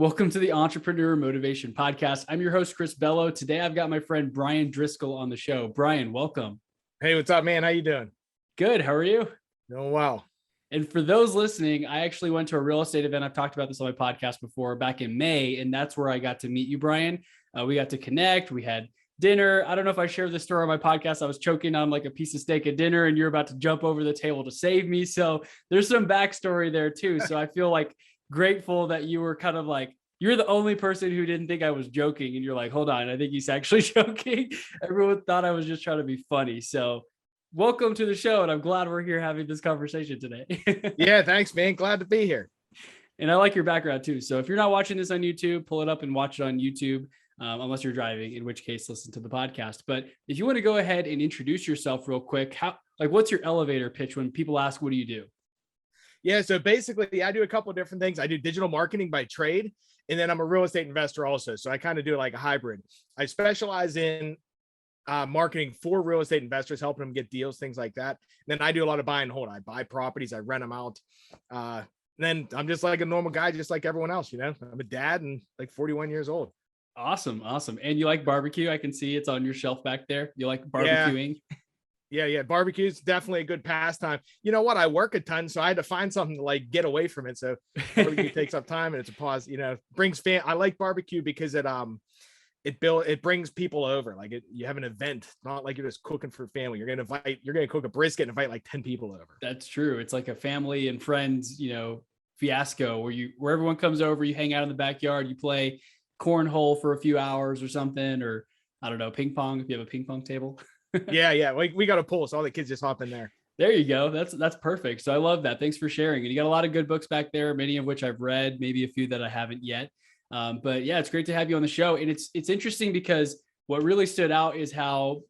Welcome to the Entrepreneur Motivation Podcast. I'm your host, Chris Bello. Today, I've got my friend Bryan Driscoll on the show. Bryan, welcome. Hey, what's up, man? How you doing? Good. How are you? Doing well. And for those listening, I actually went to a real estate event. I've talked about this on my podcast before back in May, and that's where I got to meet you, Bryan. We got to connect. We had dinner. I don't know if I shared this story on my podcast. I was choking on like a piece of steak at dinner, and you're about to jump over the table to save me. So there's some backstory there too. So I feel like grateful that you were kind of like, you're the only person who didn't think I was joking. And you're like, hold on, I think he's actually joking. Everyone thought I was just trying to be funny. So welcome to the show. And I'm glad we're here having this conversation today. Yeah, thanks, man. Glad to be here. And I like your background too. So if you're not watching this on YouTube, pull it up and watch it on YouTube, unless you're driving, in which case listen to the podcast. But if you want to go ahead and introduce yourself real quick, what's your elevator pitch when people ask, what do you do? Yeah, so basically I do a couple of different things. I do digital marketing by trade, and then I'm a real estate investor also. So I kind of do like a hybrid. I specialize in marketing for real estate investors, helping them get deals, things like that. And then I do a lot of buy and hold. I buy properties, I rent them out. And then I'm just like a normal guy, just like everyone else, you know. I'm a dad and like 41 years old. Awesome. And you like barbecue? I can see it's on your shelf back there. You like barbecuing? Yeah. Barbecue is definitely a good pastime. You know what? I work a ton, so I had to find something to like get away from it. So barbecue takes up time, and it's a pause. You know, I like barbecue because it brings people over. Like you have an event, not like you're just cooking for family. You're gonna cook a brisket and invite like 10 people over. That's true. It's like a family and friends, fiasco where everyone comes over. You hang out in the backyard. You play cornhole for a few hours or something, or I don't know, ping pong if you have a ping pong table. Yeah. We got a pool, so all the kids just hop in there. There you go. That's perfect. So I love that. Thanks for sharing. And you got a lot of good books back there, many of which I've read, maybe a few that I haven't yet. But yeah, it's great to have you on the show. And it's interesting because what really stood out is how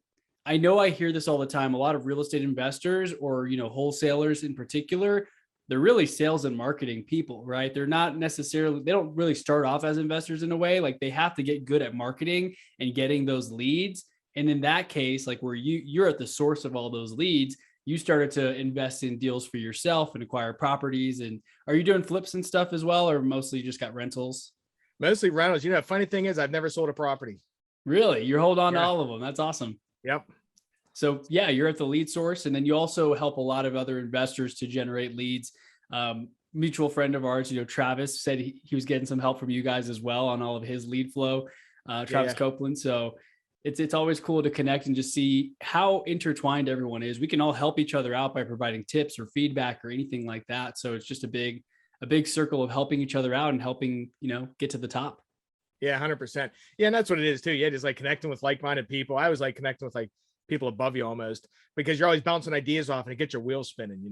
I know I hear this all the time. A lot of real estate investors or, wholesalers in particular, they're really sales and marketing people, right? They're not necessarily, they don't really start off as investors in a way. Like they have to get good at marketing and getting those leads. And in that case, like where you're at the source of all those leads, you started to invest in deals for yourself and acquire properties. And are you doing flips and stuff as well, or mostly you just got rentals? Mostly rentals. You know, funny thing is I've never sold a property. Really? You're holding on to all of them. That's awesome. Yep. So yeah, you're at the lead source. And then you also help a lot of other investors to generate leads. Mutual friend of ours, Travis said he was getting some help from you guys as well on all of his lead flow, Travis Copeland. So it's always cool to connect and just see how intertwined everyone is. We can all help each other out by providing tips or feedback or anything like that. So it's just a big circle of helping each other out and helping, get to the top. Yeah, 100%. Yeah. And that's what it is too. Yeah. Just like connecting with like-minded people. I always like connecting with like people above you almost, because you're always bouncing ideas off and it gets your wheels spinning,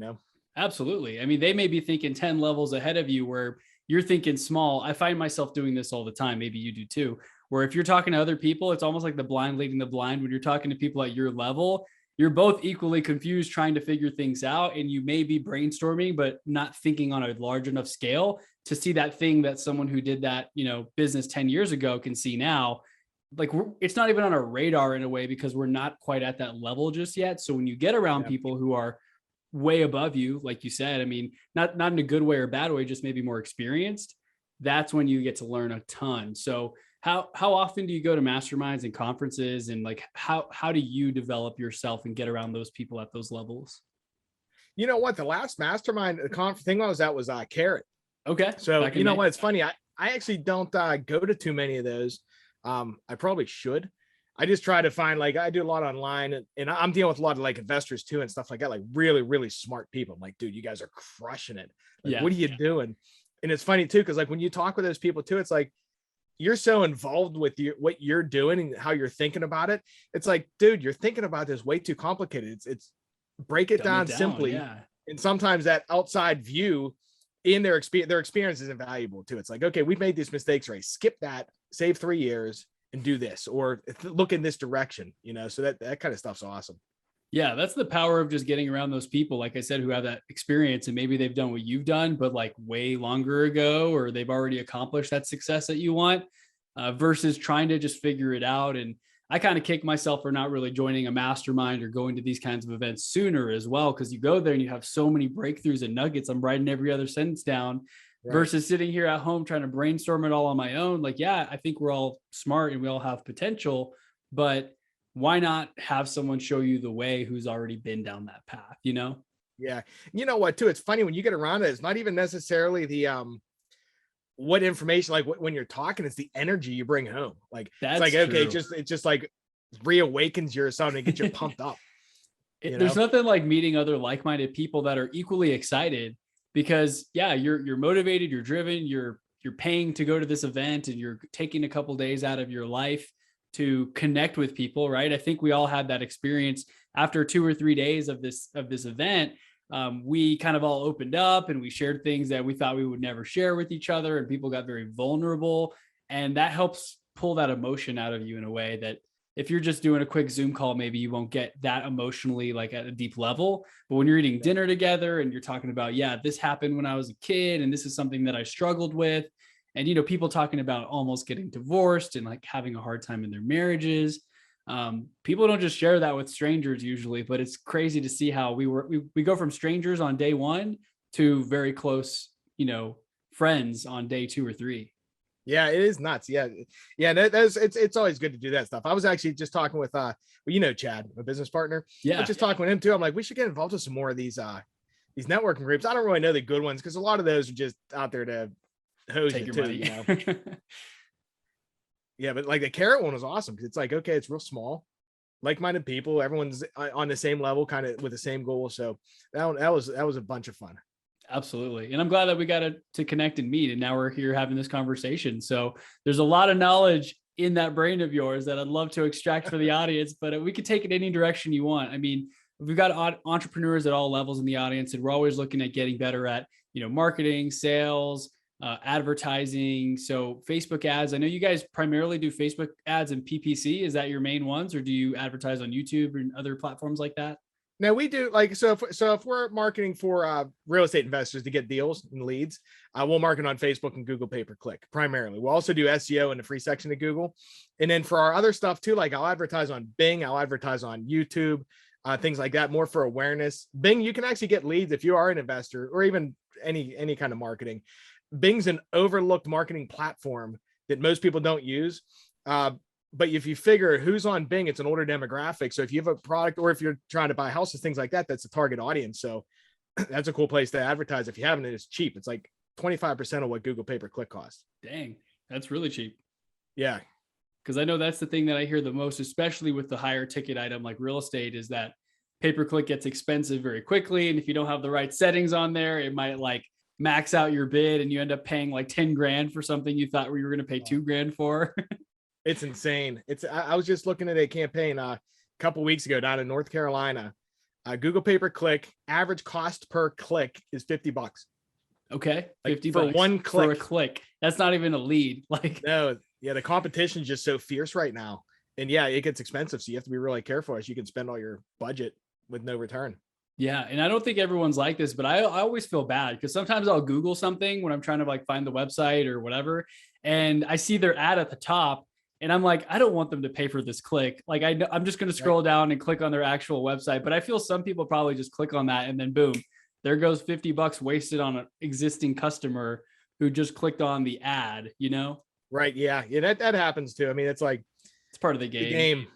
Absolutely. I mean, they may be thinking 10 levels ahead of you where you're thinking small. I find myself doing this all the time. Maybe you do too, where if you're talking to other people, it's almost like the blind leading the blind. When you're talking to people at your level, you're both equally confused trying to figure things out. And you may be brainstorming, but not thinking on a large enough scale to see that thing that someone who did that, business 10 years ago can see now. Like it's not even on our radar in a way because we're not quite at that level just yet. So when you get around people who are way above you, like you said, I mean, not in a good way or bad way, just maybe more experienced, that's when you get to learn a ton. So how often do you go to masterminds and conferences, and like how do you develop yourself and get around those people at those levels? You know what? The last mastermind conference thing I was at was Carrot. Okay. So you know what? It's funny. I actually don't go to too many of those. I probably should. I just try to find, like, I do a lot online, and I'm dealing with a lot of like investors too and stuff like that, like really, really smart people. I'm like, dude, you guys are crushing it. Like, what are you doing? And it's funny too, because like when you talk with those people too, it's like you're so involved with what you're doing and how you're thinking about it. It's like, dude, you're thinking about this way too complicated. It's break it down simply. Yeah. And sometimes that outside view in their experience is invaluable too. It's like, okay, we've made these mistakes, right? Skip that, save 3 years and do this, or look in this direction, so that kind of stuff's awesome. Yeah, that's the power of just getting around those people, like I said, who have that experience, and maybe they've done what you've done, but like way longer ago, or they've already accomplished that success that you want, versus trying to just figure it out. And I kind of kick myself for not really joining a mastermind or going to these kinds of events sooner as well, because you go there and you have so many breakthroughs and nuggets. I'm writing every other sentence down Right. versus sitting here at home trying to brainstorm it all on my own. Like, yeah, I think we're all smart and we all have potential, but why not have someone show you the way who's already been down that path, you know? Yeah. You know what, too? It's funny when you get around it, it's not even necessarily the what information, like when you're talking, it's the energy you bring home. Like it's That's like, okay, true. it's just like reawakens you or something, get you pumped up, you There's know? nothing like meeting other like-minded people that are equally excited because yeah, you're motivated, you're driven, you're paying to go to this event and you're taking a couple days out of your life to connect with people, right? I think we all had that experience after 2 or 3 days of this event. We kind of all opened up and we shared things that we thought we would never share with each other, and people got very vulnerable, and that helps pull that emotion out of you in a way that if you're just doing a quick Zoom call, maybe you won't get that emotionally like at a deep level. But when you're eating dinner together and you're talking about, yeah, this happened when I was a kid and this is something that I struggled with. And, people talking about almost getting divorced and like having a hard time in their marriages. People don't just share that with strangers usually, but it's crazy to see how we go from strangers on day one to very close, friends on day 2 or 3. Yeah, it is nuts. Yeah. Yeah. That's it's always good to do that stuff. I was actually just talking with Chad, my business partner. I Yeah. was just talking with him too. I'm like, we should get involved with some more of these networking groups. I don't really know the good ones because a lot of those are just out there to hose Take you your too, money. Yeah, but like the carrot one was awesome because it's like, okay, it's real small, like-minded people, everyone's on the same level, kind of with the same goal. So that was a bunch of fun. Absolutely. And I'm glad that we got to connect and meet. And now we're here having this conversation. So there's a lot of knowledge in that brain of yours that I'd love to extract for the audience, but we could take it any direction you want. I mean, we've got entrepreneurs at all levels in the audience, and we're always looking at getting better at, marketing, sales, advertising. So Facebook ads, I know you guys primarily do Facebook ads and PPC. Is that your main ones, or do you advertise on YouTube and other platforms like that? Now we do like if we're marketing for real estate investors to get deals and leads, we'll market on Facebook and Google pay-per-click primarily. We'll also do SEO in the free section of Google, and then for our other stuff too, like I'll advertise on Bing, I'll advertise on YouTube, things like that, more for awareness. Bing, you can actually get leads if you are an investor or even any kind of marketing. Bing's an overlooked marketing platform that most people don't use. But if you figure who's on Bing, it's an older demographic. So if you have a product or if you're trying to buy houses, things like that, that's a target audience. So that's a cool place to advertise. If you haven't, it's cheap. It's like 25% of what Google pay-per-click costs. Dang, that's really cheap. Yeah. Because I know that's the thing that I hear the most, especially with the higher ticket item like real estate, is that pay-per-click gets expensive very quickly. And if you don't have the right settings on there, it might like max out your bid and you end up paying like 10 grand for something you thought you were going to pay 2 grand for. It's insane. I was just looking at a campaign a couple weeks ago down in North Carolina. Google pay-per-click, average cost per click is $50. Okay. Like 50 for bucks one click. for a click. That's not even a lead. Like, no, yeah, the competition is just so fierce right now. And yeah, it gets expensive. So you have to be really careful as you can spend all your budget with no return. yeah. And I don't think everyone's like this, but I always feel bad because sometimes I'll Google something when I'm trying to like find the website or whatever. And I see their ad at the top. And I'm like, I don't want them to pay for this click. Like I'm just going to scroll down and click on their actual website. But I feel some people probably just click on that and then boom, there goes $50 wasted on an existing customer who just clicked on the ad, Right. Yeah. Yeah. That happens too. I mean, it's like, It's part of the game.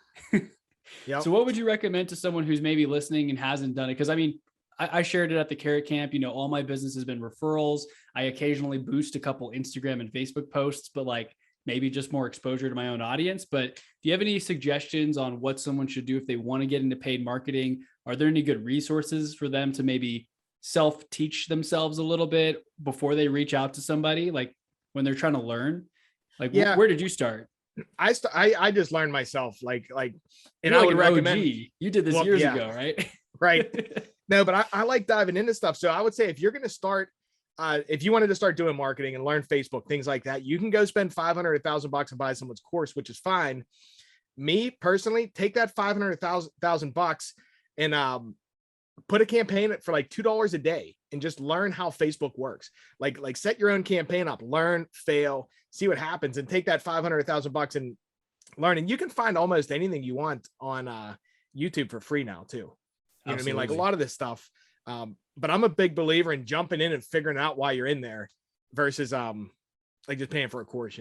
Yeah. So what would you recommend to someone who's maybe listening and hasn't done it? Because I mean, I shared it at the Carrot Camp. All my business has been referrals. I occasionally boost a couple Instagram and Facebook posts, but like maybe just more exposure to my own audience. But do you have any suggestions on what someone should do if they want to get into paid marketing? Are there any good resources for them to maybe self-teach themselves a little bit before they reach out to somebody, like when they're trying to learn? Like, Yeah. where did you start? I just learned myself, and You're I like would an recommend. OG. You did this years ago, right? Right. No, but I like diving into stuff. So I would say if you're going to start, if you wanted to start doing marketing and learn Facebook, things like that, you can go spend 500, $1,000 and buy someone's course, which is fine. Me personally, take that 500,000 bucks and put a campaign for like $2 a day and just learn how Facebook works. Like set your own campaign up, learn, fail, see what happens, and take that 500,000 bucks and learn. And you can find almost anything you want on YouTube for free now too. You know what I mean? Like a lot of this stuff. But I'm a big believer in jumping in and figuring out why you're in there. versus like just paying for a course,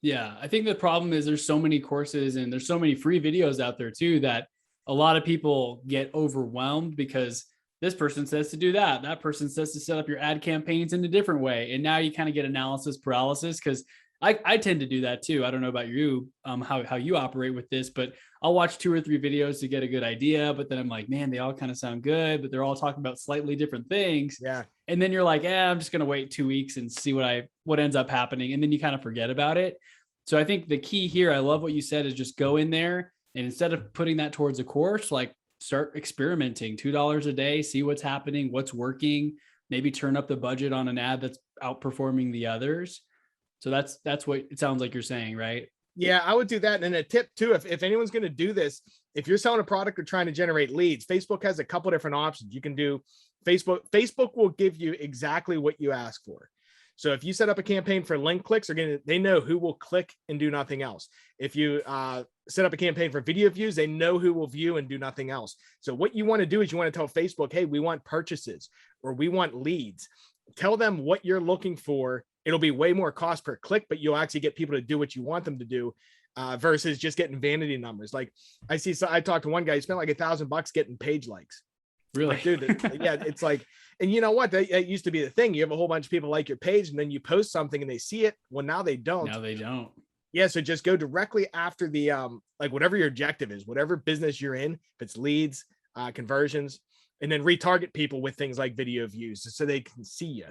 Yeah, I think the problem is there's so many courses and there's so many free videos out there too that a lot of people get overwhelmed because this person says to do that. That person says to set up your ad campaigns in a different way. And now you kind of get analysis paralysis because I tend to do that too. I don't know about you, how you operate with this, but I'll watch 2 or 3 videos to get a good idea. But then I'm like, man, they all kind of sound good, but they're all talking about slightly different things. Yeah. And then you're like, I'm just going to wait 2 weeks and see what ends up happening. And then you kind of forget about it. So I think the key here, I love what you said, is just go in there and instead of putting that towards a course, like start experimenting. $2 a day, see what's happening, what's working, maybe turn up the budget on an ad that's outperforming the others. So that's what it sounds like you're saying, right? Yeah, I would do that. And then a tip too, if anyone's going to do this, if you're selling a product or trying to generate leads, Facebook has a couple different options. You can do Facebook will give you exactly what you ask for. So if you set up a campaign for link clicks, they know who will click and do nothing else. If you set up a campaign for video views, they know who will view and do nothing else. So what you want to do is you want to tell Facebook, hey, we want purchases or we want leads. Tell them what you're looking for. It'll be way more cost per click, but you'll actually get people to do what you want them to do versus just getting vanity numbers. Like I talked to one guy, he spent like $1,000 getting page likes. Really? Like, dude, yeah, it's like, and you know what? That used to be the thing. You have a whole bunch of people like your page and then you post something and they see it. Well, now they don't. Now they don't. Yeah. So just go directly after the, like whatever your objective is, whatever business you're in, if it's leads, conversions, and then retarget people with things like video views so they can see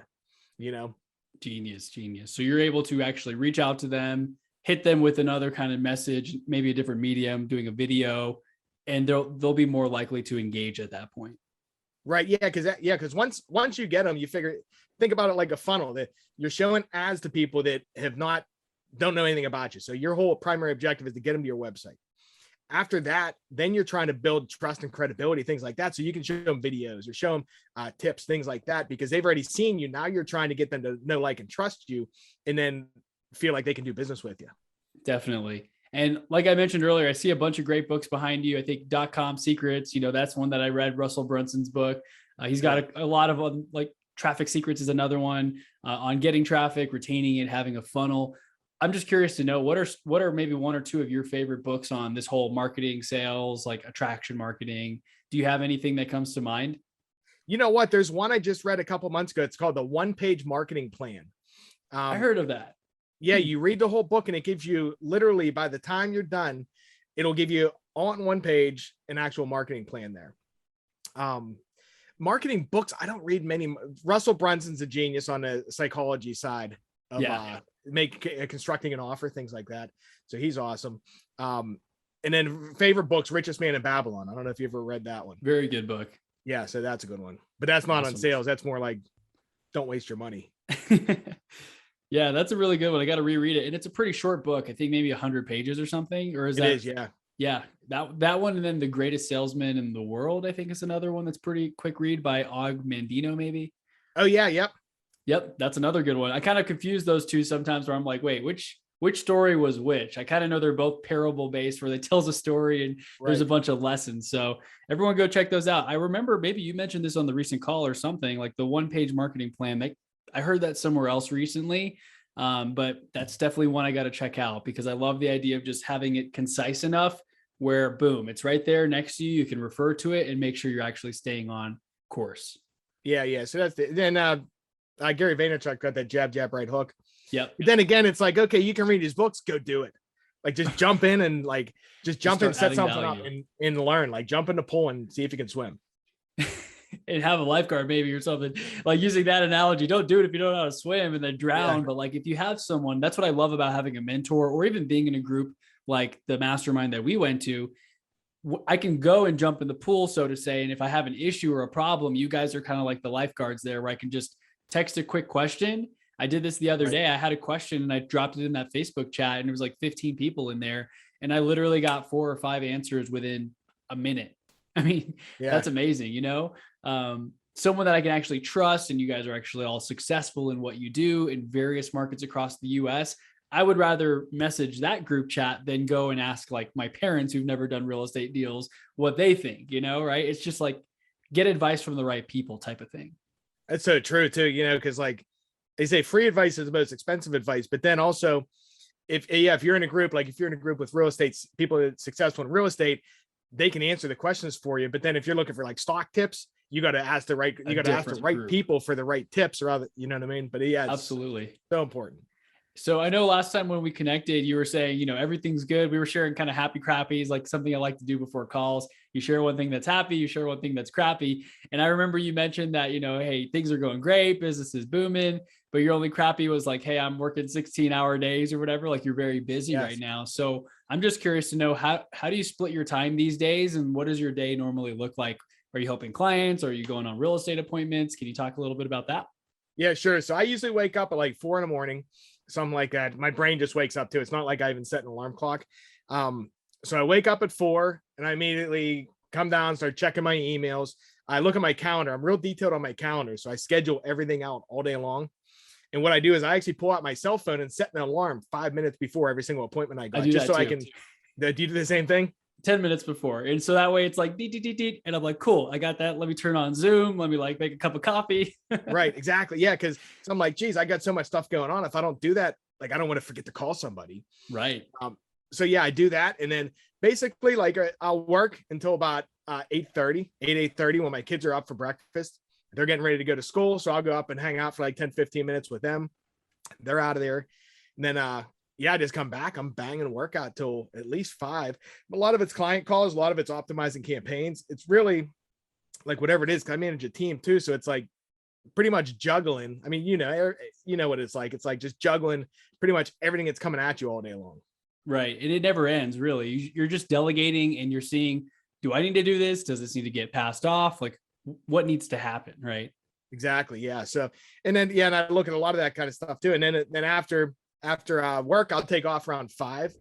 you. Genius. So you're able to actually reach out to them, hit them with another kind of message, maybe a different medium, doing a video, and they'll be more likely to engage at that point. Right. Yeah. Because once you get them, think about it like a funnel that you're showing ads to people that don't know anything about you. So your whole primary objective is to get them to your website. After that, then you're trying to build trust and credibility, things like that. So you can show them videos or show them tips, things like that, because they've already seen you. Now you're trying to get them to know, like, and trust you, and then feel like they can do business with you. Definitely. And like I mentioned earlier, I see a bunch of great books behind you. I think .com Secrets, that's one that I read, Russell Brunson's book. He's got a lot of like Traffic Secrets is another one on getting traffic, retaining it, having a funnel. I'm just curious to know what are maybe 1 or 2 of your favorite books on this whole marketing, sales, like attraction marketing. Do you have anything that comes to mind? You know what? There's one I just read a couple months ago. It's called the 1-Page Marketing Plan. I heard of that. Yeah, you read the whole book and it gives you literally, by the time you're done, it'll give you on one page an actual marketing plan there. Marketing books, I don't read many. Russell Brunson's a genius on the psychology side of constructing an offer, things like that. So he's awesome. And then favorite books, Richest Man in Babylon. I don't know if you ever read that one. Very good book. Yeah, so that's a good one. But that's not Awesome. on sales. That's more like, don't waste your money. Yeah, that's a really good one. I got to reread it. And it's a pretty short book. I think maybe 100 pages or something. Or is It that? is, yeah. Yeah, that one. And then The Greatest Salesman in the World, I think, is another one that's pretty quick read by Og Mandino, maybe. Oh, yeah. Yep. That's another good one. I kind of confuse those two sometimes where I'm like, wait, which story was which? I kind of know they're both parable based where they tells a story and there's a bunch of lessons. So everyone go check those out. I remember maybe you mentioned this on the recent call or something, like the 1-Page Marketing Plan. I heard that somewhere else recently, but that's definitely one I got to check out because I love the idea of just having it concise enough where boom, it's right there next to you. You can refer to it and make sure you're actually staying on course. Yeah. So that's then Gary Vaynerchuk got that jab, right hook. Yep. But then again, it's like, okay, you can read his books, go do it. Like just jump in and set something up and learn, like jump in the pool and see if you can swim. And have a lifeguard maybe or something, like using that analogy. Don't do it if you don't know how to swim and then drown. Yeah. But like if you have someone, that's what I love about having a mentor or even being in a group like the mastermind that we went to. I can go and jump in the pool, so to say. And if I have an issue or a problem, you guys are kind of like the lifeguards there where I can just text a quick question. I did this the other day. I had a question and I dropped it in that Facebook chat and it was like 15 people in there. And I literally got 4 or 5 answers within a minute. I mean, that's amazing, someone that I can actually trust, and you guys are actually all successful in what you do in various markets across the US. I would rather message that group chat than go and ask like my parents who've never done real estate deals, what they think, right? It's just like get advice from the right people type of thing. That's so true too, because like they say free advice is the most expensive advice, but then also if you're in a group, like if you're in a group with real estate people that are successful in real estate, they can answer the questions for you. But then if you're looking for like stock tips, you got to ask the right Group. people for the right tips, or other, you know what I mean? But yeah, it's Absolutely. so important. So I know last time when we connected, you were saying, everything's good. We were sharing kind of happy crappies, like something I like to do before calls. You share one thing that's happy, you share one thing that's crappy. And I remember you mentioned that, hey, things are going great, business is booming, but your only crappy was like, hey, I'm working 16-hour days or whatever. Like you're very busy right now. So I'm just curious to know how do you split your time these days, and what does your day normally look like? Are you helping clients? Are you going on real estate appointments? Can you talk a little bit about that? Yeah, sure. So I usually wake up at like 4 a.m, something like that. My brain just wakes up too. It's not like I even set an alarm clock. So I wake up at 4 and I immediately come down, start checking my emails. I look at my calendar. I'm real detailed on my calendar. So I schedule everything out all day long. And what I do is I actually pull out my cell phone and set an alarm 5 minutes before every single appointment I got, just so I can. Do you do the same thing? 10 minutes before. And so that way it's like, and I'm like, cool, I got that. Let me turn on Zoom. Let me like make a cup of coffee. Right. Exactly. Yeah. Cause I'm like, geez, I got so much stuff going on. If I don't do that, like, I don't want to forget to call somebody. Right. So yeah, I do that. And then basically like I'll work until about 8:30 when my kids are up for breakfast. They're getting ready to go to school. So I'll go up and hang out for like 10-15 minutes with them. They're out of there. And then, I just come back. I'm banging workout till at least 5. A lot of it's client calls. A lot of it's optimizing campaigns. It's really like whatever it is. I manage a team too. So it's like pretty much juggling. I mean, you know what it's like. It's like just juggling pretty much everything that's coming at you all day long. Right. And it never ends, really. You're just delegating and you're seeing, do I need to do this? Does this need to get passed off? Like what needs to happen? Right. Exactly. Yeah. So, and then, and I look at a lot of that kind of stuff too. And then after work, I'll take off around 5,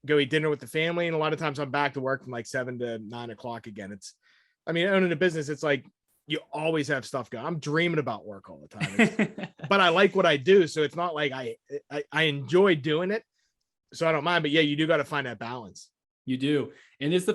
go eat dinner with the family. And a lot of times I'm back to work from like 7 to 9 o'clock again. Owning a business, it's like, you always have stuff going. I'm dreaming about work all the time, but I like what I do. So it's not like I enjoy doing it. So I don't mind, but yeah, you do got to find that balance. You do. And there's a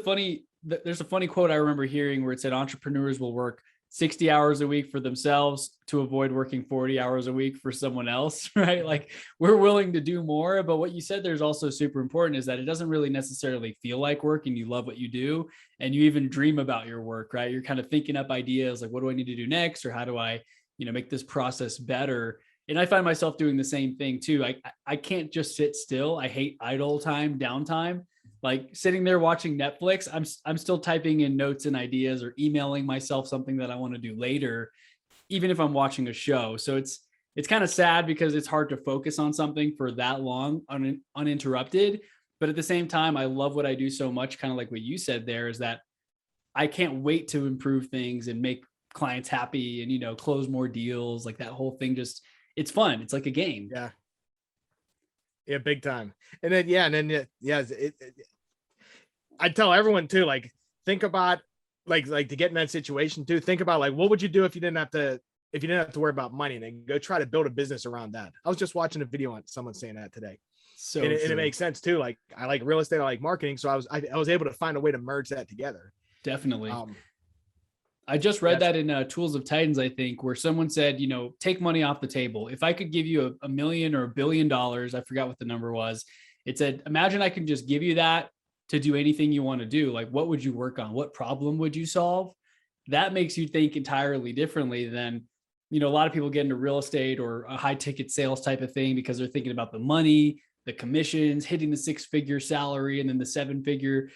funny quote I remember hearing where it said entrepreneurs will work 60 hours a week for themselves to avoid working 40 hours a week for someone else, right? Like we're willing to do more, but what you said there's also super important is that it doesn't really necessarily feel like work and you love what you do. And you even dream about your work, right? You're kind of thinking up ideas like, what do I need to do next? Or how do I, make this process better? And I find myself doing the same thing too. I can't just sit still. I hate idle time, downtime. Like sitting there watching Netflix, I'm still typing in notes and ideas or emailing myself something that I want to do later, even if I'm watching a show. So it's kind of sad because it's hard to focus on something for that long uninterrupted. But at the same time, I love what I do so much, kind of like what you said there, is that I can't wait to improve things and make clients happy and, close more deals. Like that whole thing, it's fun. It's like a game. Yeah. Yeah, big time. And then, I tell everyone too, like, think about like to get in that situation too. Think about like, what would you do if you didn't have to worry about money, and then go try to build a business around that. I was just watching a video on someone saying that today. So and it makes sense too. Like I like real estate, I like marketing. So I was able to find a way to merge that together. Definitely. I just read that in Tools of Titans, I think, where someone said, take money off the table. If I could give you $1 million or $1 billion, I forgot what the number was. It said, imagine I can just give you that to do anything you want to do. Like, what would you work on? What problem would you solve? That makes you think entirely differently than, a lot of people get into real estate or a high ticket sales type of thing because they're thinking about the money, the commissions, hitting the 6-figure salary, and then the 7-figure,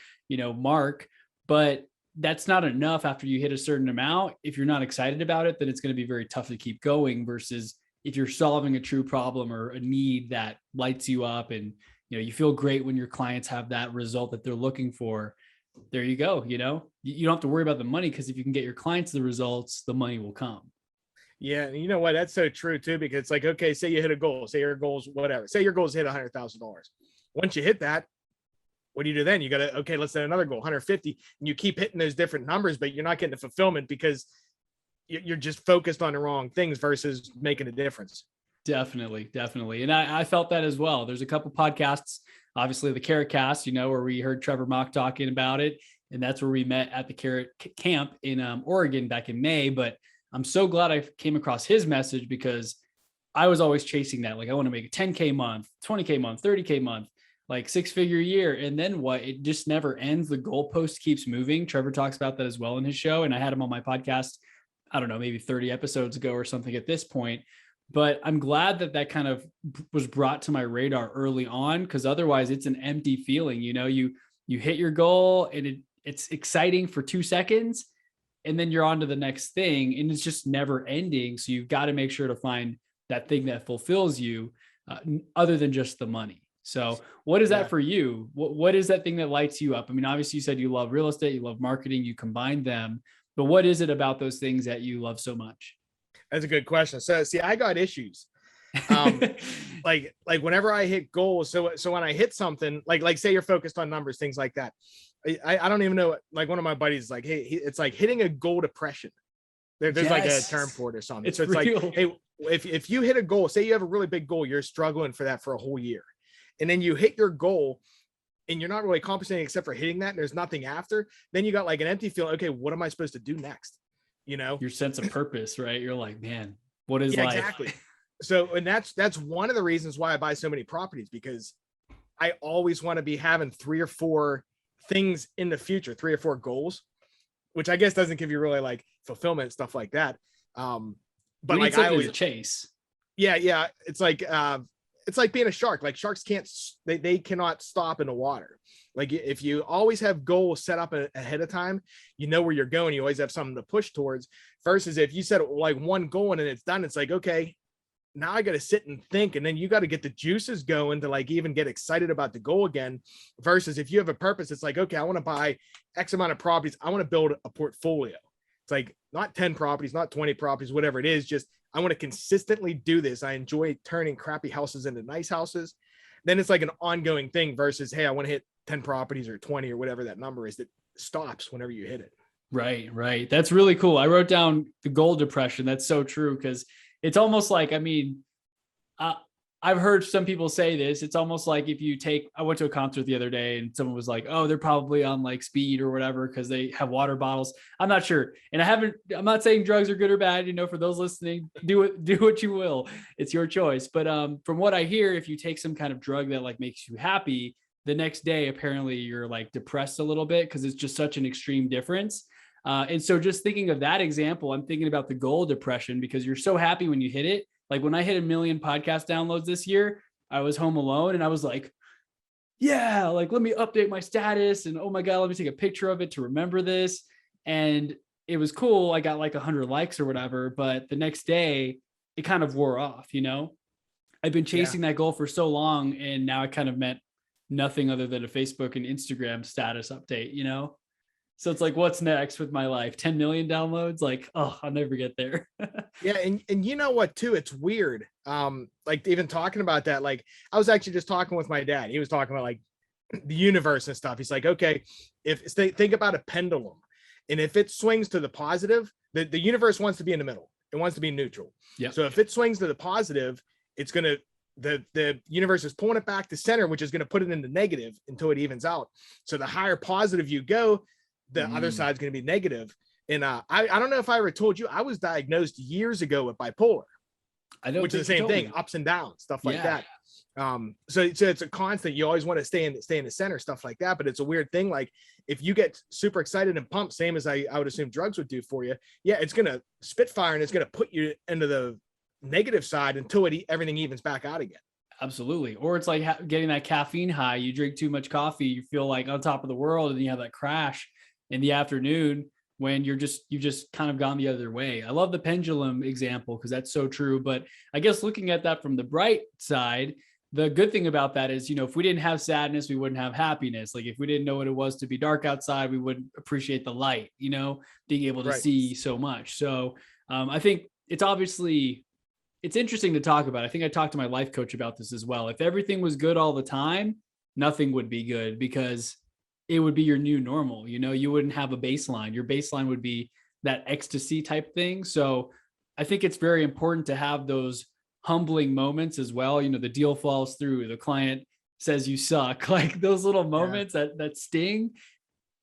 mark. But that's not enough after you hit a certain amount. If you're not excited about it, then it's going to be very tough to keep going, versus if you're solving a true problem or a need that lights you up and, you feel great when your clients have that result that they're looking for. There you go. You don't have to worry about the money, because if you can get your clients the results, the money will come. Yeah. And you know what? That's so true too, because it's like, okay, say you hit a goal, say your goal's whatever, say your goal's hit $100,000. Once you hit that, what do you do then? You got to, okay, let's set another goal, 150, and you keep hitting those different numbers, but you're not getting the fulfillment because you're just focused on the wrong things versus making a difference. Definitely. And I felt that as well. There's a couple podcasts, obviously the Carrot Cast, where we heard Trevor Mock talking about it. And that's where we met at the Carrot Camp in Oregon back in May. But I'm so glad I came across his message, because I was always chasing that. Like I want to make a 10K month, 20K month, 30K month, like 6-figure year. And then what? It just never ends. The goalpost keeps moving. Trevor talks about that as well in his show. And I had him on my podcast, I don't know, maybe 30 episodes ago or something at this point. But I'm glad that that kind of was brought to my radar early on, because otherwise it's an empty feeling. You know, you hit your goal and it's exciting for 2 seconds, and then you're on to the next thing, and it's just never ending. So you've got to make sure to find that thing that fulfills you, other than just the money. So what is that for you? What is that thing that lights you up? I mean, obviously you said you love real estate, you love marketing, you combine them, but what is it about those things that you love so much? That's a good question. So see, I got issues. Like whenever I hit goals. So when I hit something, like say you're focused on numbers, things like that. I don't even know. Like one of my buddies is like, hey, it's like hitting a goal depression. There's like a term for it or something. It's so it's real. like, hey, if you hit a goal, say you have a really big goal, you're struggling for that for a whole year, and then you hit your goal and you're not really compensating except for hitting that, and there's nothing after, then you got like an empty feeling. Okay, what am I supposed to do next? You know, your sense of purpose, right? You're like, man, what is life? Exactly. So, and that's one of the reasons why I buy so many properties, because I always want to be having 3 or 4 things in the future, 3 or 4 goals, which I guess doesn't give you really like fulfillment and stuff like that. But like I always chase. Yeah. It's like being a shark. Like sharks they cannot stop in the water. Like if you always have goals set up ahead of time, you know where you're going. You always have something to push towards, versus if you set like one goal and it's done, it's like, okay, now I got to sit and think, and then you got to get the juices going to like even get excited about the goal again. Versus if you have a purpose, it's like, okay, I want to buy X amount of properties. I want to build a portfolio. It's like not 10 properties, not 20 properties, whatever it is. Just I want to consistently do this. I enjoy turning crappy houses into nice houses. Then it's like an ongoing thing versus, hey, I want to hit 10 properties or 20 or whatever that number is that stops whenever you hit it. Right. That's really cool. I wrote down the goal depression. That's so true, because it's almost like, I mean, I've heard some people say this. It's almost like if you I went to a concert the other day and someone was like, oh, they're probably on like speed or whatever because they have water bottles. I'm not sure. And I'm not saying drugs are good or bad. You know, for those listening, do what you will. It's your choice. But from what I hear, if you take some kind of drug that like makes you happy, the next day, apparently you're like depressed a little bit because it's just such an extreme difference. And so just thinking of that example, I'm thinking about the goal depression, because you're so happy when you hit it. Like when I hit 1 million podcast downloads this year, I was home alone and I was like, yeah, like, let me update my status. And oh my God, let me take a picture of it to remember this. And it was cool. I got like 100 likes or whatever, but the next day it kind of wore off, you know? I've been chasing that goal for so long, and now it kind of meant nothing other than a Facebook and Instagram status update, you know? So it's like, what's next with my life? 10 million downloads? Like, oh, I'll never get there. Yeah. And you know what, too? It's weird. Like even talking about that, like I was actually just talking with my dad. He was talking about like the universe and stuff. He's like, okay, think about a pendulum, and if it swings to the positive, the universe wants to be in the middle. It wants to be neutral. Yeah. So if it swings to the positive, it's going to, the universe is pulling it back to center, which is going to put it in the negative until it evens out. So the higher positive you go, the other side's going to be negative. And I don't know if I ever told you, I was diagnosed years ago with bipolar, which is the same thing, ups and downs, stuff like that. So it's a constant. You always want to stay in the center, stuff like that. But it's a weird thing. Like if you get super excited and pumped, same as I would assume drugs would do for you. Yeah, it's going to spitfire and it's going to put you into the negative side until everything evens back out again. Absolutely. Or it's like getting that caffeine high. You drink too much coffee, you feel like on top of the world, and then you have that crash in the afternoon when you've just kind of gone the other way. I love the pendulum example because that's so true. But I guess looking at that from the bright side, the good thing about that is, you know, if we didn't have sadness, we wouldn't have happiness. Like if we didn't know what it was to be dark outside, we wouldn't appreciate the light, you know, being able to see so much. So I think it's interesting to talk about. I think I talked to my life coach about this as well. If everything was good all the time, nothing would be good, because it would be your new normal. You know, you wouldn't have a baseline. Your baseline would be that ecstasy type thing. So I think it's very important to have those humbling moments as well. You know, the deal falls through, the client says you suck, like those little moments that sting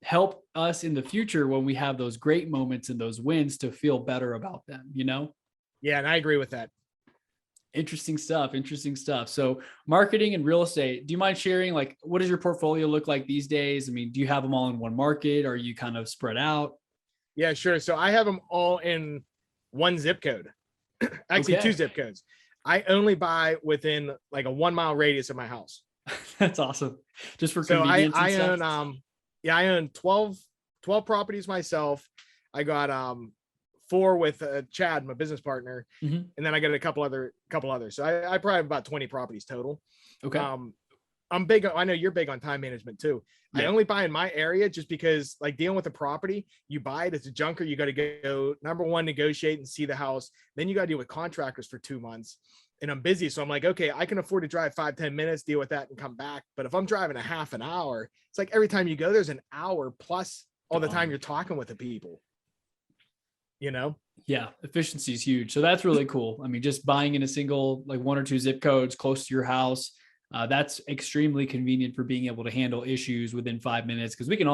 help us in the future when we have those great moments and those wins to feel better about them, you know? Yeah. And I agree with that. Interesting stuff. Interesting stuff. So marketing and real estate, do you mind sharing, like, what does your portfolio look like these days? I mean, do you have them all in one market? Or are you kind of spread out? Yeah, sure. So I have them all in one zip code, actually two Okay. zip codes. I only buy within like a 1 mile radius of my house. That's awesome. Just for So convenience and I stuff. own yeah, I own 12 properties myself. I got 4 with Chad, my business partner, Mhm. and then I got a couple others. So I probably have about 20 properties total. Okay. Um, I'm big. I know you're big on time management too. I Yeah. only buy in my area just because, like, dealing with a property, you buy it, it's a junker. You got to go, number one, negotiate and see the house. Then you got to deal with contractors for 2 months. And I'm busy. So I'm like, okay, I can afford to drive 5-10 minutes, deal with that and come back. But if I'm driving a half an hour, it's like every time you go, there's an hour plus all the time Gone. you're talking with the people, you know? Yeah, efficiency is huge. So that's really cool. I mean, just buying in a single, like 1 or 2 zip codes close to your house, that's extremely convenient for being able to handle issues within 5 minutes. Because we can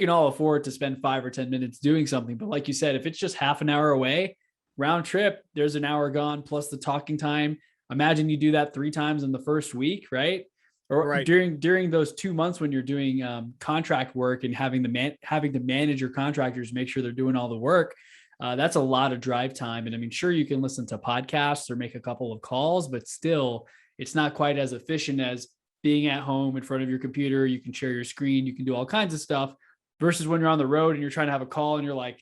all afford to spend 5 or 10 minutes doing something. But like you said, if it's just half an hour away, round trip, there's an hour gone plus the talking time. Imagine you do that 3 times in the first week, right? Or Right. during those 2 months when you're doing contract work and having to manage your contractors, make sure they're doing all the work. That's a lot of drive time. And I mean, sure, you can listen to podcasts or make a couple of calls, but still, it's not quite as efficient as being at home in front of your computer. You can share your screen, you can do all kinds of stuff versus when you're on the road and you're trying to have a call and you're like,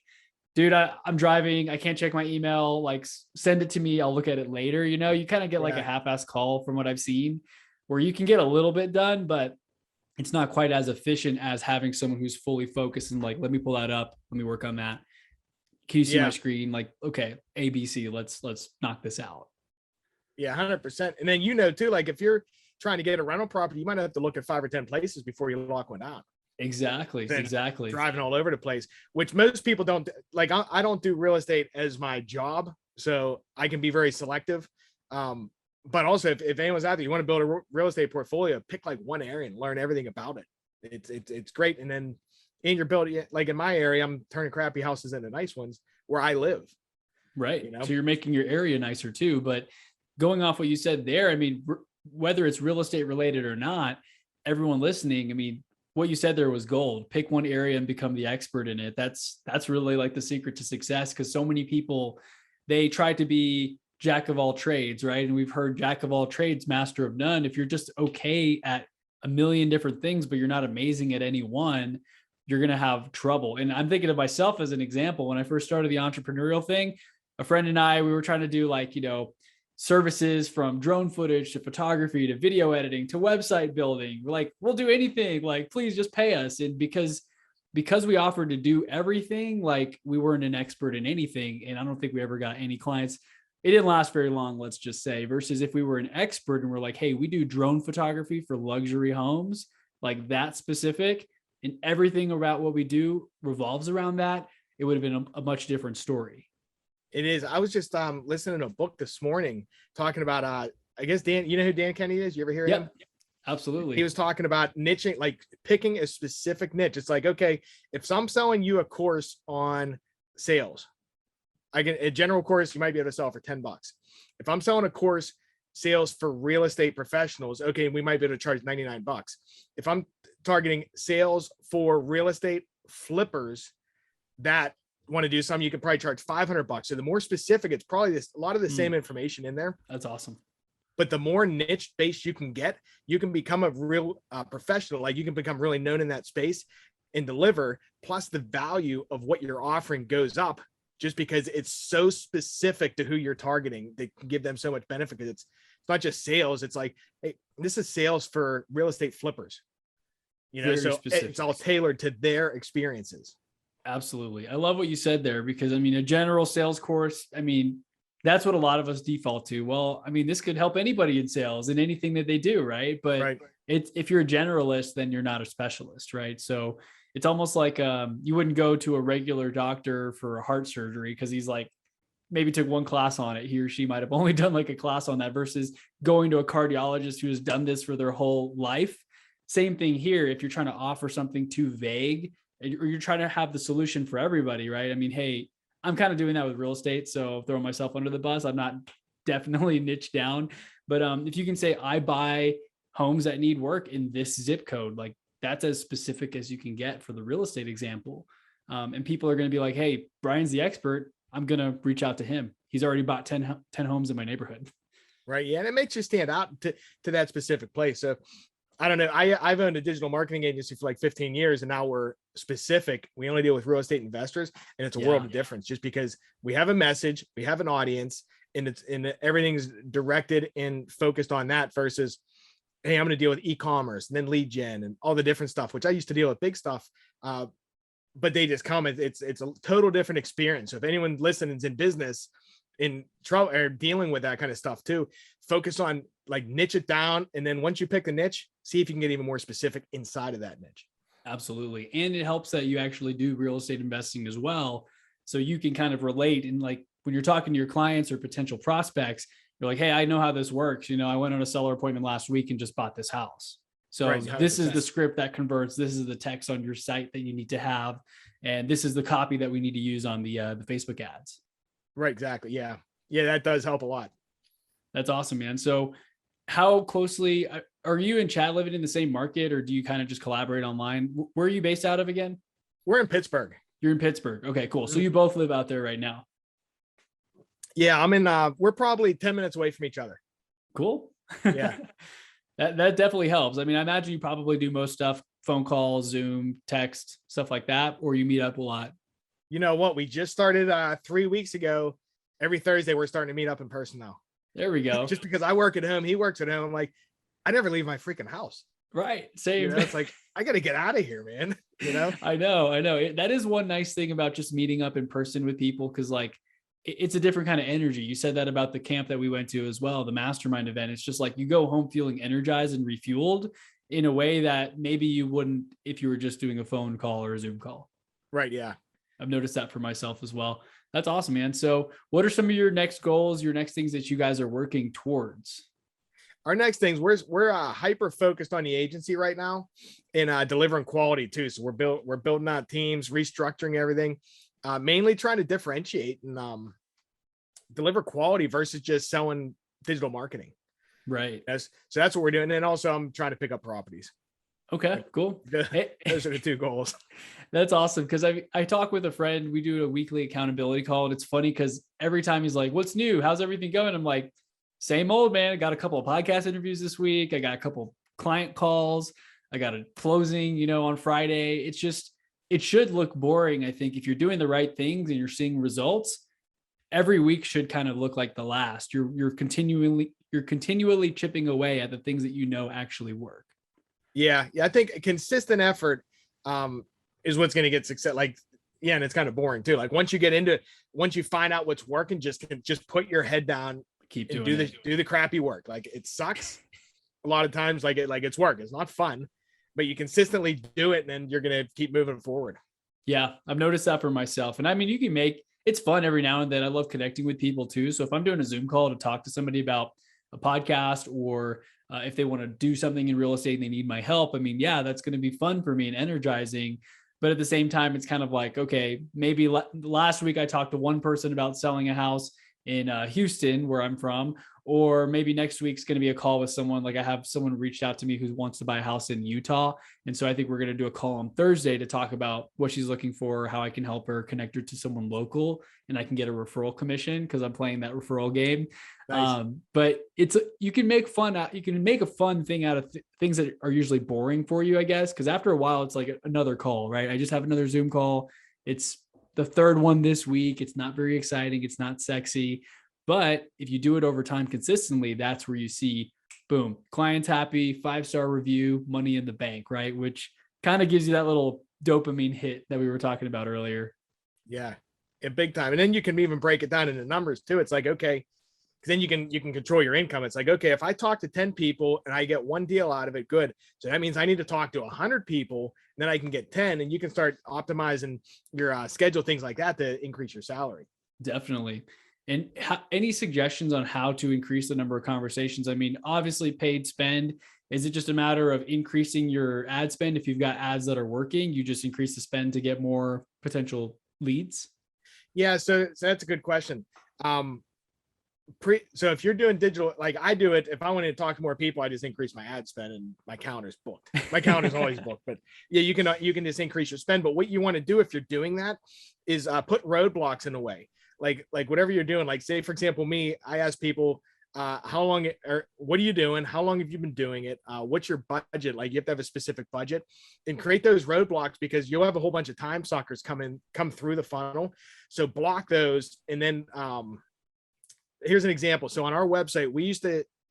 dude, I'm driving. I can't check my email. Like, send it to me. I'll look at it later. You kind of get like a Yeah. half-ass call from what I've seen where you can get a little bit done, but it's not quite as efficient as having someone who's fully focused and like, let me pull that up. Let me work on that. Can you see my Yeah. screen? Like, okay, ABC, let's knock this out. Yeah. 100%. And then, too, like if you're trying to get a rental property, you might have to look at 5 or 10 places before you lock one down. Exactly. Than Exactly. driving all over the place, which most people don't like. I don't do real estate as my job, so I can be very selective. But also, if anyone's out there, you want to build a real estate portfolio, pick like one area and learn everything about it. It's great. And then in your building, like in my area, I'm turning crappy houses into nice ones where I live. Right. You know, So you're making your area nicer too. But going off what you said there, I mean, whether it's real estate related or not, everyone listening, I mean, what you said there was gold. Pick one area and become the expert in it. That's really like the secret to success, because so many people, they try to be jack of all trades, right? And we've heard jack of all trades, master of none. If you're just okay at a million different things, but you're not amazing at any one, you're going to have trouble. And I'm thinking of myself as an example. When I first started the entrepreneurial thing, a friend and I, we were trying to do like, services from drone footage to photography to video editing to website building. We're like, we'll do anything. Like, please just pay us. And because we offered to do everything, like we weren't an expert in anything. And I don't think we ever got any clients. It didn't last very long, let's just say, versus if we were an expert and we're like, hey, we do drone photography for luxury homes, like that specific, and everything about what we do revolves around that, it would have been a much different story. it is. I was just listening to a book this morning talking about I guess Dan. You know who Dan Kennedy is? You ever hear him? Yep, absolutely. He was talking about niching, like picking a specific niche. It's like, okay, if I'm selling you a course on sales, a general course, you might be able to sell for $10. If I'm selling a course sales for real estate professionals, okay, we might be able to charge $99. If I'm targeting sales for real estate flippers that want to do something, you could probably charge $500. So the more specific, it's probably a lot of the same information in there. That's awesome. But the more niche based you can get, you can become a real professional. Like you can become really known in that space and deliver. Plus the value of what you're offering goes up just because it's so specific to who you're targeting. They can give them so much benefit because it's not just sales. It's like, hey, this is sales for real estate flippers. Very so specific. it's all tailored to their experiences. Absolutely. I love what you said there, because I mean, a general sales course, I mean, that's what a lot of us default to. Well, I mean, this could help anybody in sales and anything that they do, right? But Right. if you're a generalist, then you're not a specialist, right? So it's almost like you wouldn't go to a regular doctor for a heart surgery because he's like, maybe took one class on it. He or she might have only done like a class on that, versus going to a cardiologist who has done this for their whole life. Same thing here. If you're trying to offer something too vague, or you're trying to have the solution for everybody, right? I mean, hey, I'm kind of doing that with real estate. So throwing myself under the bus, I'm not definitely niche down. But if you can say, I buy homes that need work in this zip code, like that's as specific as you can get for the real estate example. And people are going to be like, hey, Bryan's the expert. I'm going to reach out to him. He's already bought 10 homes in my neighborhood. Right. Yeah. And it makes you stand out to that specific place. So I don't know. I've owned a digital marketing agency for like 15 years, and now we're specific. We only deal with real estate investors, and it's a world of difference just because we have a message, we have an audience, and everything's directed and focused on that versus, hey, I'm going to deal with e-commerce and then lead gen and all the different stuff, which I used to deal with big stuff. But they just come, it's a total different experience. So if anyone listening is in business, in trouble or dealing with that kind of stuff too, focus on like niche it down. And then once you pick the niche, see if you can get even more specific inside of that niche. Absolutely. And it helps that you actually do real estate investing as well. So you can kind of relate. And like when you're talking to your clients or potential prospects, you're like, hey, I know how this works. You know, I went on a seller appointment last week and just bought this house. So right, this is the script that converts. This is the text on your site that you need to have. And this is the copy that we need to use on the Facebook ads. Right. Exactly. Yeah. Yeah. That does help a lot. That's awesome, man. So how closely are you and Chad living in the same market, or do you kind of just collaborate online? Where are you based out of again? We're in Pittsburgh. You're in Pittsburgh. Okay, cool. So you both live out there right now. Yeah. We're probably 10 minutes away from each other. Cool. Yeah. That definitely helps. I mean, I imagine you probably do most stuff, phone calls, Zoom, text, stuff like that, or you meet up a lot. You know what? We just started 3 weeks ago. Every Thursday, we're starting to meet up in person now. There we go. Just because I work at home, he works at home. I'm like, I never leave my freaking house. Right. Same. You know, it's like, I got to get out of here, man. You know? I know. That is one nice thing about just meeting up in person with people. Cause like, it's a different kind of energy. You said that about the camp that we went to as well, the mastermind event. It's just like you go home feeling energized and refueled in a way that maybe you wouldn't if you were just doing a phone call or a Zoom call. Right. Yeah. I've noticed that for myself as well. That's awesome, man. So what are some of your next goals, your next things that you guys are working towards? Our next things, we're hyper focused on the agency right now and delivering quality too. So we're building out teams, restructuring everything, mainly trying to differentiate and deliver quality versus just selling digital marketing. Right. So that's what we're doing. And also I'm trying to pick up properties. Okay, cool. Those are the two goals. That's awesome. Cause I talk with a friend, we do a weekly accountability call, and it's funny because every time he's like, what's new? How's everything going? I'm like, same old, man. I got a couple of podcast interviews this week. I got a couple client calls. I got a closing, on Friday. It's just, it should look boring. I think if you're doing the right things and you're seeing results, every week should kind of look like the last. You're continually chipping away at the things that actually work. Yeah. I think consistent effort is what's going to get success. Like, yeah, and it's kind of boring too. Like once you find out what's working, just put your head down, keep doing do the crappy work. Like it sucks a lot of times. Like it's work. It's not fun, but you consistently do it, and then you're going to keep moving forward. Yeah, I've noticed that for myself. And I mean, it's fun every now and then. I love connecting with people too. So if I'm doing a Zoom call to talk to somebody about a podcast, or if they want to do something in real estate and they need my help, I mean, yeah, that's going to be fun for me and energizing. But at the same time, it's kind of like, okay, maybe last week I talked to one person about selling a house in Houston, where I'm from, or maybe next week's going to be a call with someone. Like I have someone reached out to me who wants to buy a house in Utah. And so I think we're going to do a call on Thursday to talk about what she's looking for, how I can help her connect her to someone local, and I can get a referral commission because I'm playing that referral game. Nice. But you can make a fun thing out of things that are usually boring for you, I guess. Cause after a while it's like another call, right? I just have another Zoom call. It's the third one this week. It's not very exciting. It's not sexy, but if you do it over time consistently, that's where you see, boom, clients happy, 5-star review, money in the bank, right? Which kind of gives you that little dopamine hit that we were talking about earlier. Yeah, big time. And then you can even break it down into numbers too. It's like, okay, then you can control your income. It's like, okay, if I talk to 10 people and I get one deal out of it, good. So that means I need to talk to 100 people, then I can get 10, and you can start optimizing your schedule, things like that, to increase your salary. Definitely. And any suggestions on how to increase the number of conversations? I mean, obviously paid spend. Is it just a matter of increasing your ad spend? If you've got ads that are working, you just increase the spend to get more potential leads? Yeah. So that's a good question. So if you're doing digital, like I do it, if I want to talk to more people, I just increase my ad spend and my calendar's booked. My calendar's always booked, but yeah, you can just increase your spend. But what you want to do if you're doing that is put roadblocks in the way. Like whatever you're doing, like say, for example, me, I ask people, how long or what are you doing? How long have you been doing it? What's your budget? Like you have to have a specific budget and create those roadblocks, because you'll have a whole bunch of time suckers come through the funnel. So block those. And then, here's an example. So on our website,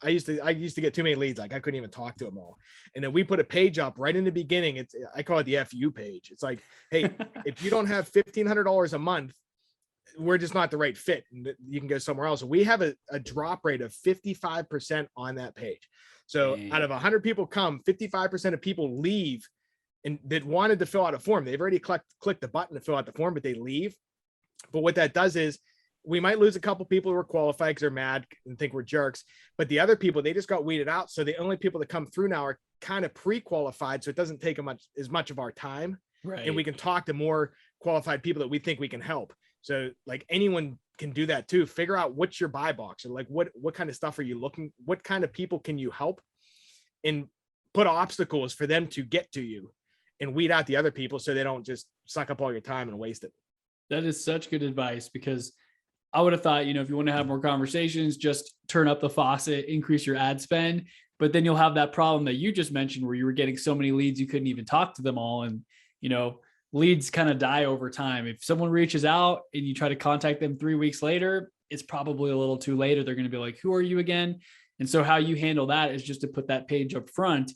I used to get too many leads. Like I couldn't even talk to them all. And then we put a page up right in the beginning. I call it the FU page. It's like, hey, if you don't have $1,500 a month, we're just not the right fit. And you can go somewhere else. We have a drop rate of 55% on that page. So out of 100 people come, 55% of people leave and that wanted to fill out a form. They've already clicked the button to fill out the form, but they leave. But what that does is we might lose a couple people who are qualified because they're mad and think we're jerks, but the other people, they just got weeded out. So the only people that come through now are kind of pre-qualified. So it doesn't take as much of our time. Right. And we can talk to more qualified people that we think we can help. So like anyone can do that too. Figure out what's your buy box, or like what kind of stuff are you looking, what kind of people can you help, and put obstacles for them to get to you, and weed out the other people so they don't just suck up all your time and waste it. That is such good advice, because I would have thought, if you want to have more conversations, just turn up the faucet, increase your ad spend. But then you'll have that problem that you just mentioned where you were getting so many leads, you couldn't even talk to them all. And, leads kind of die over time. If someone reaches out and you try to contact them 3 weeks later, it's probably a little too late, or they're going to be like, who are you again? And so how you handle that is just to put that page up front,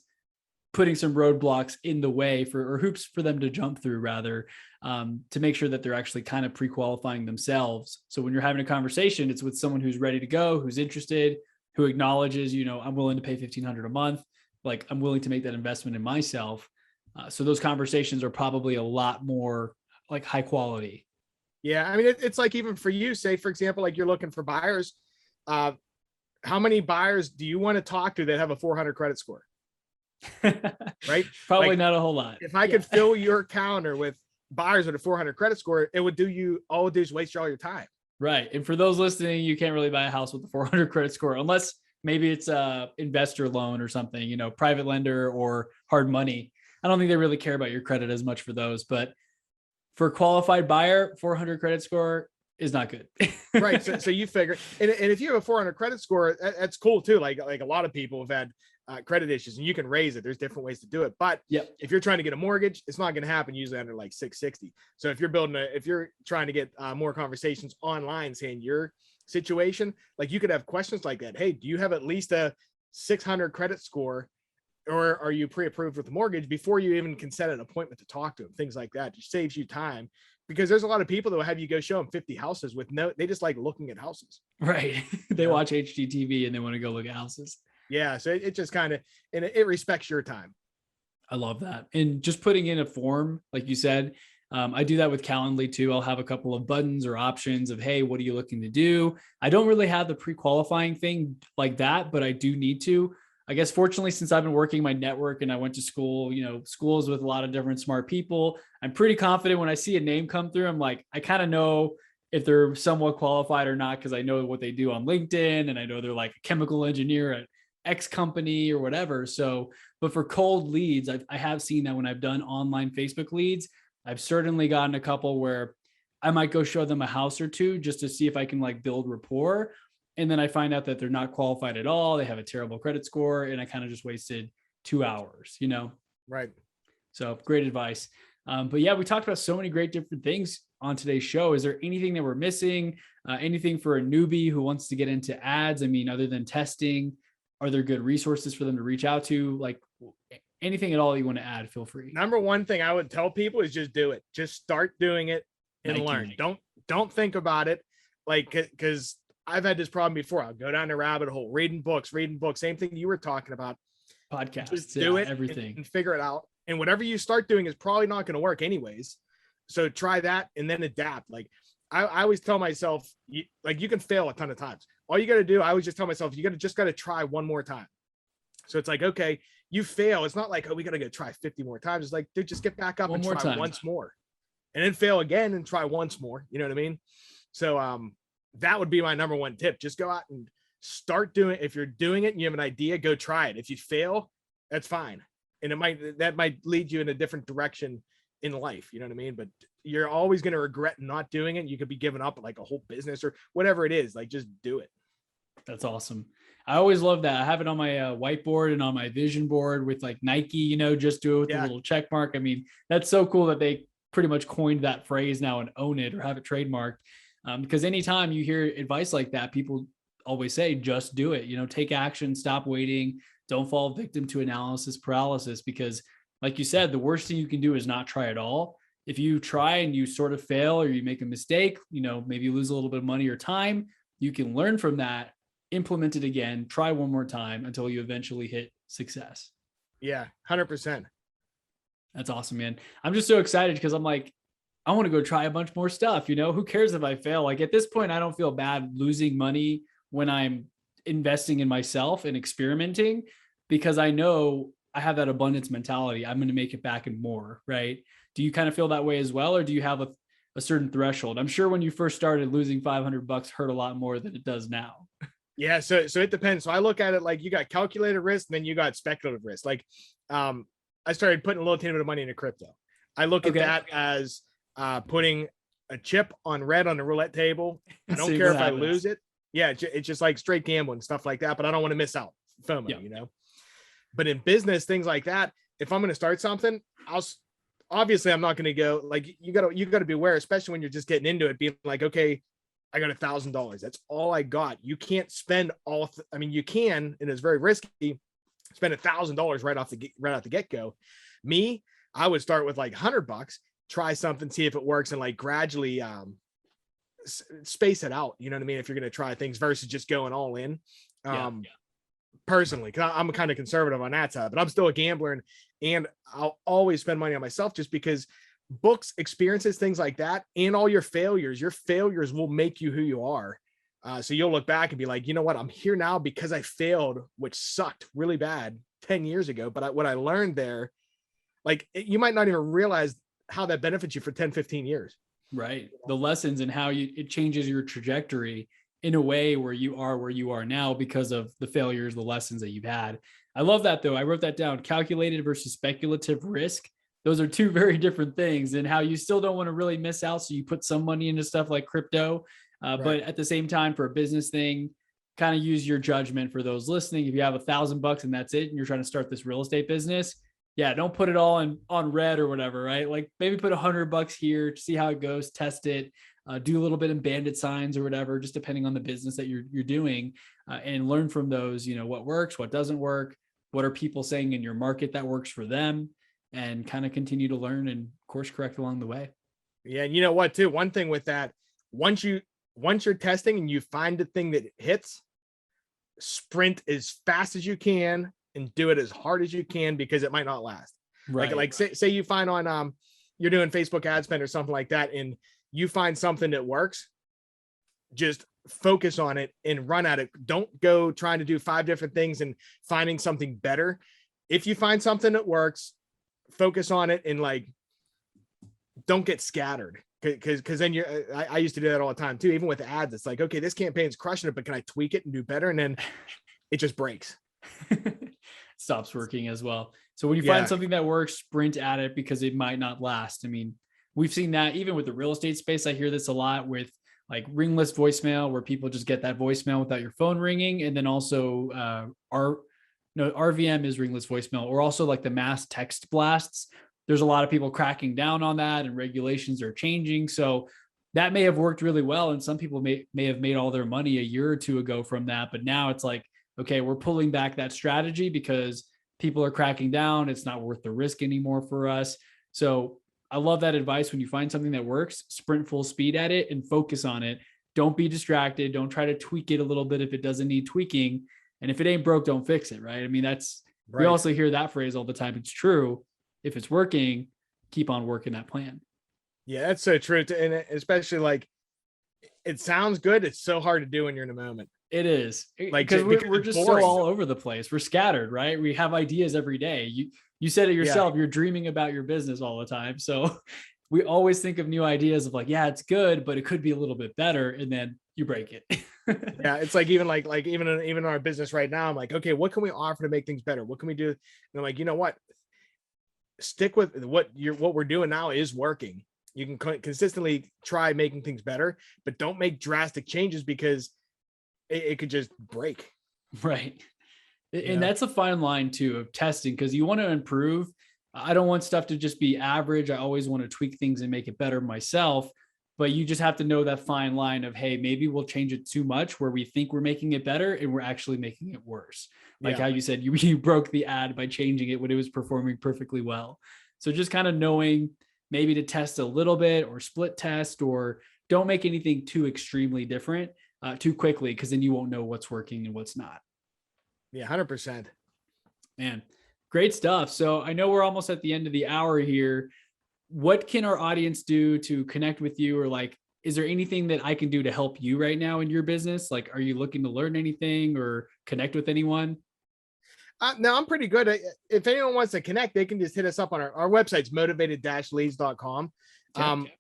putting some roadblocks in the way or hoops for them to jump through, rather, to make sure that they're actually kind of pre-qualifying themselves. So when you're having a conversation, it's with someone who's ready to go, who's interested, who acknowledges, I'm willing to pay $1,500 a month. Like I'm willing to make that investment in myself. So those conversations are probably a lot more like high quality. Yeah. I mean, it's like, even for you, say, for example, like you're looking for buyers. How many buyers do you want to talk to that have a 400 credit score? Right? Probably like, not a whole lot. If I could fill your calendar with buyers with a 400 credit score, it would do is waste all your time. Right. And for those listening, you can't really buy a house with a 400 credit score unless maybe it's a investor loan or something, private lender or hard money. I don't think they really care about your credit as much for those, but for a qualified buyer, 400 credit score is not good. Right. So you figure, and if you have a 400 credit score, that's cool too. Like a lot of people have had credit issues, and you can raise it. There's different ways to do it. But if you're trying to get a mortgage, it's not going to happen usually under like 660. So if you're trying to get more conversations online saying your situation, like you could have questions like that. Hey, do you have at least a 600 credit score, or are you pre-approved with the mortgage, before you even can set an appointment to talk to them? Things like that just saves you time, because there's a lot of people that will have you go show them 50 houses they just like looking at houses. Right. They watch HGTV and they want to go look at houses. Yeah. So it just kind of, and it respects your time. I love that. And just putting in a form, like you said, I do that with Calendly too. I'll have a couple of buttons or options of, hey, what are you looking to do? I don't really have the pre-qualifying thing like that, but I do need to. I guess fortunately, since I've been working my network and I went to school, schools with a lot of different smart people, I'm pretty confident when I see a name come through, I'm like, I kind of know if they're somewhat qualified or not, because I know what they do on LinkedIn, and I know they're like a chemical engineer at X company or whatever. So, but for cold leads, I have seen that when I've done online Facebook leads, I've certainly gotten a couple where I might go show them a house or two just to see if I can like build rapport. And then I find out that they're not qualified at all. They have a terrible credit score, and I kind of just wasted 2 hours, Right. So great advice. But yeah, we talked about so many great different things on today's show. Is there anything that we're missing? Anything for a newbie who wants to get into ads? I mean, other than testing, are there good resources for them to reach out to? Like anything at all you want to add, feel free. Number one thing I would tell people is just do it. Just start doing it and learn. Don't think about it. Like, because I've had this problem before. I'll go down a rabbit hole, reading books. Same thing you were talking about. Podcasts, just do it, everything, and figure it out. And whatever you start doing is probably not going to work anyways. So try that and then adapt. Like I always tell myself, you can fail a ton of times. All you got to do, I always just tell myself, you got to try one more time. So it's like, okay, you fail. It's not like, oh, we got to go try 50 more times. It's like, dude, just get back up and try once more, and then fail again and try once more. You know what I mean? So, that would be my number one tip. Just go out and start doing, if you're doing it and you have an idea, go try it. If you fail, that's fine. And that might lead you in a different direction in life. You know what I mean? But you're always going to regret not doing it. You could be giving up like a whole business or whatever it is. Like, just do it. That's awesome. I always love that. I have it on my whiteboard and on my vision board with like Nike, you know, just do it with a little check mark. I mean, that's so cool that they pretty much coined that phrase now and own it or have it trademarked. Because anytime you hear advice like that, people always say, just do it, you know, take action, stop waiting, don't fall victim to analysis paralysis. Because like you said, the worst thing you can do is not try at all. If you try and you sort of fail or you make a mistake, you know, maybe you lose a little bit of money or time, you can learn from that, implement it again, try one more time until you eventually hit success. Yeah, 100%. That's awesome, man. I'm just so excited because I'm like, I want to go try a bunch more stuff. You know, who cares if I fail? Like at this point, I don't feel bad losing money when I'm investing in myself and experimenting, because I know I have that abundance mentality. I'm going to make it back and more, right? Do you kind of feel that way as well? Or do you have a certain threshold? I'm sure when you first started, losing $500 hurt a lot more than it does now. Yeah. So it depends. So I look at it like you got calculated risk, and then you got speculative risk. Like, I started putting a little tiny bit of money into crypto. I look at that as putting a chip on red on the roulette table. I don't care if I lose it. Yeah. It's just like straight gambling, stuff like that, but I don't want to miss out. FOMO, you know? But in business, things like that, if I'm going to start something, obviously I'm not going to go like, you got to be aware, especially when you're just getting into it, being like, okay, I got $1,000. That's all I got. You can't spend all. I mean, you can, and it's very risky. Spend $1,000 right off the get go. Me, I would start with like $100, try something, see if it works, and like gradually space it out. You know what I mean? If you're going to try things versus just going all in. Personally, because I'm kind of conservative on that side, but I'm still a gambler, and I'll always spend money on myself just because books, experiences, things like that, and all your failures will make you who you are. So you'll look back and be like, you know what? I'm here now because I failed, which sucked really bad 10 years ago. But what I learned there, like you might not even realize how that benefits you for 10, 15 years. Right. The lessons and how it changes your trajectory in a way where you are now because of the failures, the lessons that you've had. I love that though. I wrote that down. Calculated versus speculative risk. Those are two very different things, and how you still don't want to really miss out. So you put some money into stuff like crypto, right. But at the same time, for a business thing, kind of use your judgment for those listening. If you have $1,000 and that's it, and you're trying to start this real estate business, yeah, don't put it all on red or whatever, right? Like maybe put $100 here to see how it goes, test it, do a little bit in bandit signs or whatever, just depending on the business that you're doing, and learn from those, you know, what works, what doesn't work, what are people saying in your market that works for them, and kind of continue to learn and course correct along the way. Yeah. And you know what, too, one thing with that, once you're testing and you find the thing that hits, sprint as fast as you can and do it as hard as you can, because it might not last. Right. Like say you find on, you're doing Facebook ad spend or something like that, and you find something that works, just focus on it and run at it. Don't go trying to do 5 different things and finding something better. If you find something that works, focus on it, and like, don't get scattered. Cause then I used to do that all the time too. Even with ads, it's like, okay, this campaign's crushing it, but can I tweak it and do better? And then it just breaks. Stops working as well. So when you find something that works, sprint at it, because it might not last. I mean, we've seen that even with the real estate space. I hear this a lot with like ringless voicemail, where people just get that voicemail without your phone ringing. And then also RVM is ringless voicemail, or also like the mass text blasts. There's a lot of people cracking down on that, and regulations are changing. So that may have worked really well, and some people may have made all their money a year or two ago from that. But now it's like, okay, we're pulling back that strategy because people are cracking down. It's not worth the risk anymore for us. So I love that advice. When you find something that works, sprint full speed at it and focus on it. Don't be distracted. Don't try to tweak it a little bit if it doesn't need tweaking. And if it ain't broke, don't fix it, right? I mean, we also hear that phrase all the time. It's true. If it's working, keep on working that plan. Yeah, that's so true. And especially like, it sounds good. It's so hard to do when you're in a moment. It is, like, because we're just so all over the place. We're scattered, right? We have ideas every day. You said it yourself. You're dreaming about your business all the time. So we always think of new ideas of like, yeah, it's good, but it could be a little bit better. And then you break it. Yeah, it's like even even in our business right now, I'm like, okay, what can we offer to make things better? What can we do? And I'm like, you know what? Stick with what we're doing now is working. You can consistently try making things better, but don't make drastic changes because it could just break. Right. And Yeah. that's a fine line too of testing, because you want to improve. I don't want stuff to just be average. I always want to tweak things and make it better myself. But you just have to know that fine line of, hey, maybe we'll change it too much where we think we're making it better and we're actually making it worse. Like Yeah. how you said, you broke the ad by changing it when it was performing perfectly well. So just kind of knowing maybe to test a little bit or split test, or don't make anything too extremely different too quickly, because then you won't know what's working and what's not. Yeah, 100%. Man, great stuff. So I know we're almost at the end of the hour here. What can our audience do to connect with you? Or like, is there anything that I can do to help you right now in your business? Like, are you looking to learn anything or connect with anyone? No, I'm pretty good. If anyone wants to connect, they can just hit us up on our website's motivated-leads.com. Okay.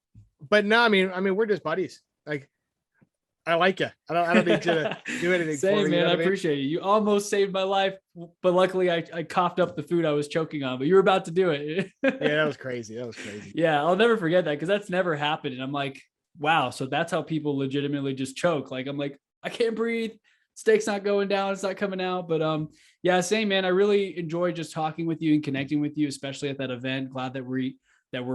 But no, I mean, we're just buddies. Like, I like you. I don't need you to do anything Same, for me. man. You know I what I mean? appreciate you. You almost saved my life, but luckily I coughed up the food I was choking on, but you were about to do it. Yeah, that was crazy. That was crazy. Yeah, I'll never forget that, because that's never happened. And I'm like, wow, so that's how people legitimately just choke. Like, I'm like, I can't breathe. Steak's not going down. It's not coming out. But yeah, same, man. I really enjoyed just talking with you and connecting with you, especially at that event. Glad that we're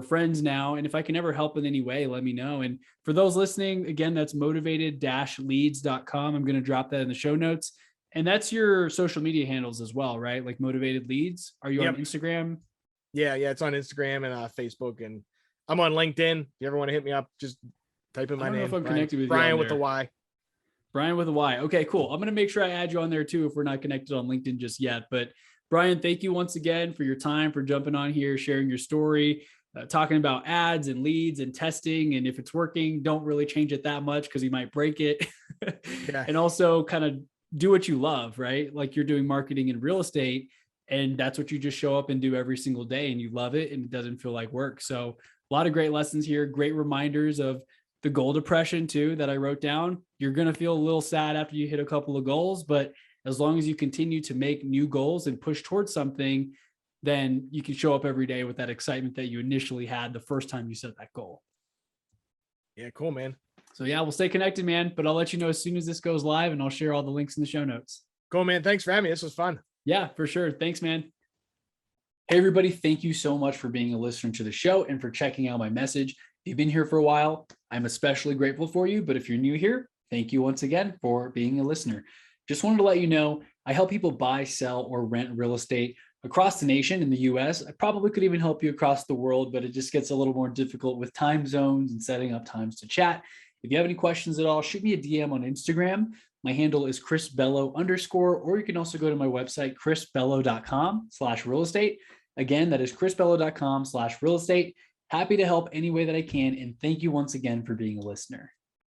friends now. And if I can ever help in any way, let me know. And for those listening, again, that's motivated-leads.com. I'm going to drop that in the show notes. And that's your social media handles as well, right? Like Motivated Leads. Are you on Instagram? Yeah, it's on Instagram and Facebook, and I'm on LinkedIn. If you ever want to hit me up, just type in my name. If I'm connected with you Bryan on with there. a Y. Bryan with a Y. Okay, cool. I'm going to make sure I add you on there too if we're not connected on LinkedIn just yet. But Bryan, thank you once again for your time, for jumping on here, sharing your story, talking about ads and leads and testing. And if it's working, don't really change it that much because you might break it. Yeah. And also kind of do what you love, right? Like you're doing marketing in real estate, and that's what you just show up and do every single day, and you love it and it doesn't feel like work. So a lot of great lessons here, great reminders of the goal depression too that I wrote down. You're going to feel a little sad after you hit a couple of goals, but as long as you continue to make new goals and push towards something, then you can show up every day with that excitement that you initially had the first time you set that goal. Yeah, cool, man. So yeah, we'll stay connected, man, but I'll let you know as soon as this goes live, and I'll share all the links in the show notes. Cool, man. Thanks for having me. This was fun. Yeah, for sure. Thanks, man. Hey, everybody. Thank you so much for being a listener to the show and for checking out my message. If you've been here for a while, I'm especially grateful for you. But if you're new here, thank you once again for being a listener. Just wanted to let you know, I help people buy, sell, or rent real estate across the nation in the US. I probably could even help you across the world, but it just gets a little more difficult with time zones and setting up times to chat. If you have any questions at all, shoot me a DM on Instagram. My handle is chrisbello_, or you can also go to my website, chrisbello.com/real estate. Again, that is chrisbello.com/real estate. Happy to help any way that I can. And thank you once again for being a listener.